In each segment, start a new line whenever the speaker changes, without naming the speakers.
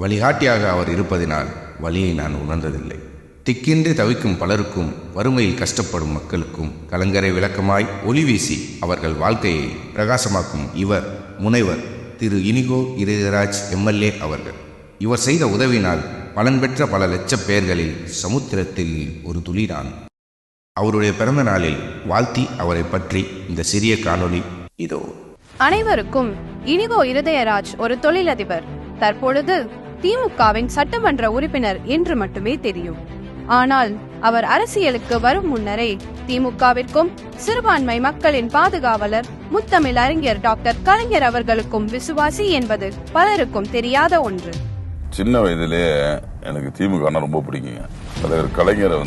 வழிகாட்டியாக அவர் இருப்பதினால் வழியை நான் உணர்ந்ததில்லை. திக்கின்றி தவிக்கும் பலருக்கும், வறுமையில் கஷ்டப்படும் மக்களுக்கும் கலங்கரை விளக்கமாய் ஒளி வீசி அவர்கள் வாழ்க்கையை பிரகாசமாக்கும் இவர் முனைவர் திரு இனிகோ இருதயராஜ் எம்எல்ஏ அவர்கள். இவர் செய்த உதவினால் பலன் பெற்ற பல லட்சம் பேர்களில் சமுத்திரத்தில் ஒரு துளிதான். அவருடைய பிறந்த நாளில் வாழ்த்தி அவரை பற்றி இந்த சிறிய காணொளி இதோ.
அனைவருக்கும் இனிகோ இருதயராஜ் ஒரு தொழிலதிபர், தற்பொழுது திமுகவின் சட்டமன்ற உறுப்பினர் என்று மட்டுமே தெரியும். ஆனால் அவர் அரசியலுக்கு வரும் முன்னரே திமுகவிற்கும் சிறுபான்மை மக்களின் பாதுகாவலர் முத்தமிழ் அறிஞர் டாக்டர் கலைஞர் அவர்களுக்கும் விசுவாசி என்பது பலருக்கும் தெரியாத ஒன்று.
சின்ன வயதிலேயே எனக்கு திமுக ரொம்ப பிடிக்குங்க. தலைவர் கலைஞரை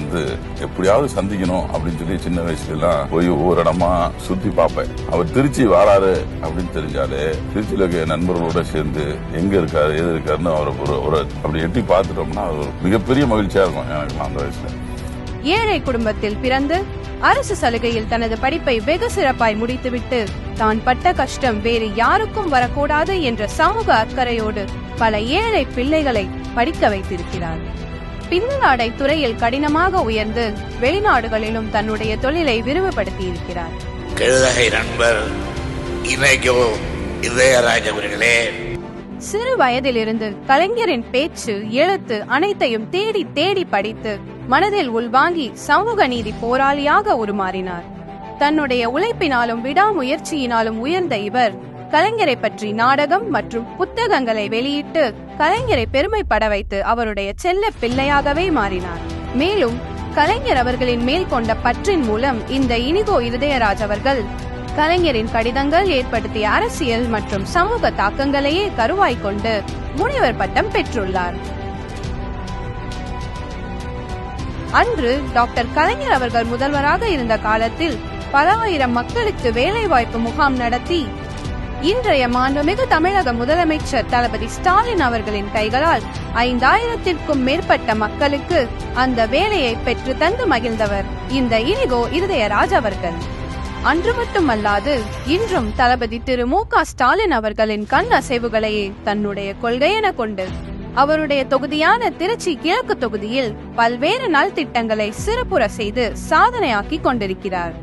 எப்படியாவது சந்திக்கணும் அப்படின்னு சொல்லி சின்ன வயசுலாம் போய் ஒவ்வொரு இடமா சுத்தி பார்ப்பேன். அவர் திருச்சி வாராரு அப்படின்னு தெரிஞ்சாலே திருச்சியில இருக்க நண்பர்களோட சேர்ந்து எங்க இருக்காரு எது இருக்காருன்னு அவரை அப்படி எட்டி பார்த்துட்டோம்னா அது ஒரு மிகப்பெரிய மகிழ்ச்சியா இருக்கும் எனக்கு அந்த வயசுல.
ஏழை குடும்பத்தில் பிறந்து அரசு சலுகையில் தனது படிப்பை வெகு சிறப்பாய் முடித்துவிட்டு தான் பட்ட கஷ்டம் வேறு யாருக்கும் வரக்கூடாது என்ற சமூக அக்கறையோடு பல ஏழை பிள்ளைகளை படிக்க வைத்திருக்கிறார். பின்னலாடை துறையில் கடினமாக உயர்ந்து வெளிநாடுகளிலும் தன்னுடைய தொழிலை விரிவுபடுத்தி இருக்கிறார்.
நண்பர் இனிகோ இருதயராஜ் அவர்களே,
சிறு வயதிலிருந்து கலைஞரின் பேச்சு எழுத்து அனைத்தையும் தேடி தேடி படித்து மனதில் உள்வாங்கி சமூக நீதி போராளியாக உருமாறினார். தன்னுடைய உழைப்பினாலும் விடாமுயற்சியினாலும் உயர்ந்த இவர் கலைஞரை பற்றி நாடகம் மற்றும் புத்தகங்களை வெளியிட்டு கலைஞரை பெருமைப்பட வைத்து அவருடைய செல்ல பிள்ளையாகவே மாறினார். மேலும் கலைஞர் அவர்களின் மேல் கொண்ட பற்றின் மூலம் இந்த இனிகோ இருதயராஜ் அவர்கள் கலைஞரின் கடிதங்கள் ஏற்படுத்திய அரசியல் மற்றும் சமூக தாக்கங்களையே கருவாய் கொண்டு முனைவர் பட்டம் பெற்றுள்ளார். அன்று டாக்டர் கலைஞர் அவர்கள் முதல்வராக இருந்த காலத்தில் பல ஆயிரம் மக்களுக்கு வேலை வாய்ப்பு முகாம் நடத்தி இன்றைய மாண்புமிகு தமிழக முதலமைச்சர் தளபதி ஸ்டாலின் அவர்களின் கைகளால் 5000த்திற்கும் மேற்பட்ட மக்களுக்கு அந்த வேலையை பெற்று தந்து மகிழ்ந்தவர் இந்த இனிகோ இருதயராஜ் அவர்கள். அன்று மட்டுமல்லாது இன்றும் தளபதி திரு மு.க. ஸ்டாலின் அவர்களின் கண் அசைவுகளையே தன்னுடைய கொள்கையென கொண்டு அவருடைய தொகுதியான திருச்சி கிழக்கு தொகுதியில் பல்வேறு நல்திட்டங்களை சிறப்புற செய்து சாதனையாக்கி கொண்டிருக்கிறார்.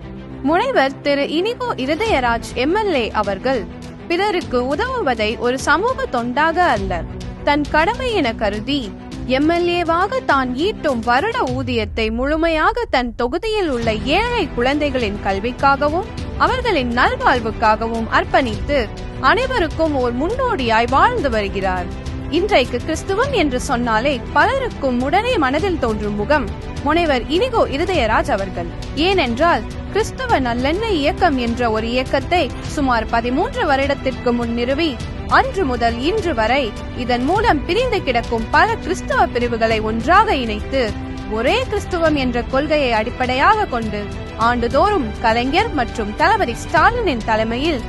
முனைவர் திரு இனிகோ இருதயராஜ் எம்எல்ஏ அவர்கள் பிறருக்கு உதவுவதை ஒரு சமூக தொண்டாக அல்ல, தன் கடமை என கருதி எம்எல்ஏவாக தான் ஈட்டும் வருட ஊதியத்தை முழுமையாக தன் தொகுதியில் உள்ள ஏழை குழந்தைகளின் கல்விக்காகவும் அவர்களின் நல்வாழ்வுக்காகவும் அர்ப்பணித்து அனைவருக்கும் ஓர் முன்னோடியாய் வாழ்ந்து வருகிறார். இன்றைக்கு கிறிஸ்துவம் என்று சொன்னாலே பலருக்கும் உடனே மனதில் தோன்றும் முகம் முனைவர் இனிகோ இருதயராஜ் அவர்கள். ஏனென்றால் கிறிஸ்துவ நல்லெண்ணெய் இயக்கம் என்ற ஒரு இயக்கத்தை சுமார் 13 வருடத்திற்கு முன் நிறுவி அன்று முதல் இன்று வரை இதன் மூலம் பிரிந்து கிடக்கும் பல கிறிஸ்தவ பிரிவுகளை ஒன்றாக இணைத்து ஒரே கிறிஸ்துவம் என்ற கொள்கையை அடிப்படையாக கொண்டு ஆண்டுதோறும் கலைஞர் மற்றும் தளபதி ஸ்டாலினின் தலைமையில்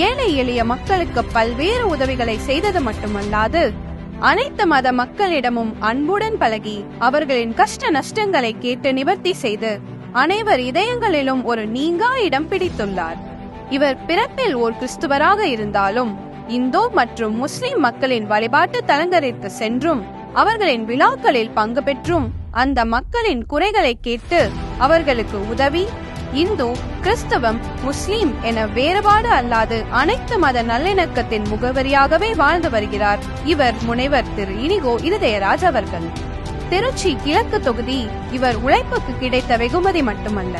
ஏழை எளிய மக்களுக்கு பல்வேறு உதவிகளை செய்தது மட்டுமல்லாது அனைத்து மத மக்களிடமும் அன்புடன் பழகி அவர்களின் கஷ்ட நஷ்டங்களை கேட்டு நிவர்த்தி செய்து அனைவர் இதயங்களிலும் ஒரு நீங்கா இடம் பிடித்துள்ளார். இவர் பிறப்பில் ஓர் கிறிஸ்துவராக இருந்தாலும் இந்து மற்றும் முஸ்லிம் மக்களின் வழிபாட்டு தலங்களிற்கு சென்றும் அவர்களின் விழாக்களில் பங்கு பெற்றும் அந்த மக்களின் குறைகளை கேட்டு அவர்களுக்கு உதவி இந்து கிறிஸ்தவம் முஸ்லிம் என வேறுபாடு அல்லாது அனைத்து மத நல்லிணக்கத்தின் முகவரியாகவே வாழ்ந்து வருகிறார் இவர் முனைவர் திரு இனிகோ இருதயராஜ் அவர்கள். திருச்சி கிழக்கு தொகுதி இவர் உழைப்புக்கு கிடைத்த வெகுமதி மட்டுமல்ல,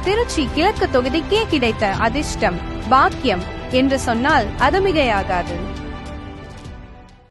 திருச்சி கிழக்கு தொகுதிக்கே கிடைத்த அதிர்ஷ்டம் பாக்கியம் என்று சொன்னால் அது மிகையாகாது.